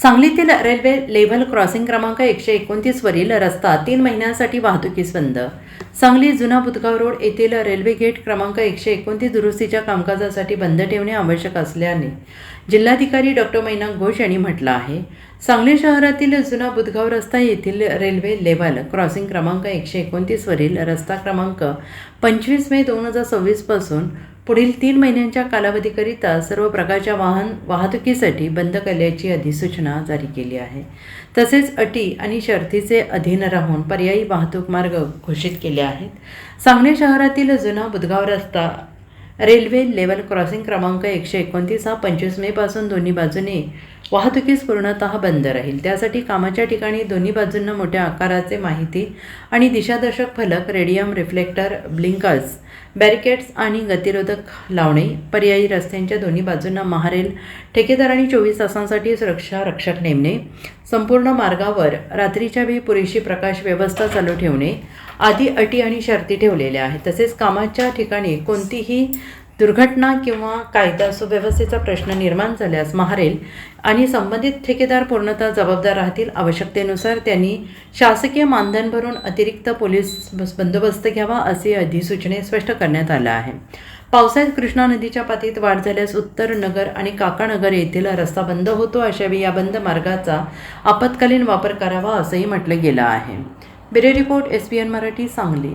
सांगलीतील railway level crossing क्रमांक 129 वरील रस्ता 3 महिन्यांसाठी वाहतुकीस बंद. सांगली जुना बुधगाव रोड येथील रेल्वे गेट क्रमांक 129 दुरुस्तीच्या कामकाजासाठी बंद ठेवणे आवश्यक असल्याने जिल्हाधिकारी डॉ. मैनाक घोष यांनी म्हटलं आहे. सांगली शहरातील जुना बुधगाव रस्ता येथील रेल्वे लेव्हल क्रॉसिंग क्रमांक 129 वरील रस्ता क्रमांक 25 मे 2026 पासून पुढील 3 महिन्यांच्या कालावधीकरिता सर्व प्रकारच्या वाहतुकीसाठी बंद करण्याची अधिसूचना जारी केली आहे. तसेच अटी आणि शर्तीचे अधीन राहून पर्यायी वाहतूक मार्ग घोषित केले आहेत. सांगली शहरातील जुना बुधगाव रस्ता रेल्वे लेव्हल क्रॉसिंग क्रमांक 129 हा 25 मे पासून दोन्ही बाजूने वाहतुकीस पूर्णतः बंद राहील. त्यासाठी कामाच्या ठिकाणी दोन्ही बाजूंना मोठ्या आकाराचे माहिती आणि दिशादर्शक फलक, रेडियम रिफ्लेक्टर, ब्लिंकर्स, बॅरिकेड्स आणि गतिरोधक लावणे, पर्यायी रस्त्यांच्या दोन्ही बाजूंना महारेल ठेकेदारांनी 24 तासांसाठी सुरक्षा रक्षक नेमणे, संपूर्ण मार्गावर रात्रीच्या वेळी पुरेशी प्रकाश व्यवस्था चालू ठेवणे आदी अटी आणि शर्ती ठेवलेल्या आहेत. तसेच कामाच्या ठिकाणी कोणतीही दुर्घटना किंवा कायदा सुव्यवस्थेचा प्रश्न निर्माण झाल्यास महारेल आणि संबंधित ठेकेदार पूर्णतः जबाबदार राहतील. आवश्यकतेनुसार त्यांनी शासकीय मानधन भरून अतिरिक्त पोलीस बंदोबस्त घ्यावा असे अधिसूचनेत स्पष्ट करण्यात आलं आहे. पावसाळ्यात कृष्णा नदीच्या पातळीत वाढ झाल्यास उत्तर नगर आणि काकानगर येथील रस्ता बंद होतो. अशावेळी या बंद मार्गाचा आपत्कालीन वापर करावा असंही म्हटलं गेलं आहे. Bureau report, SBN Marathi, Sangli.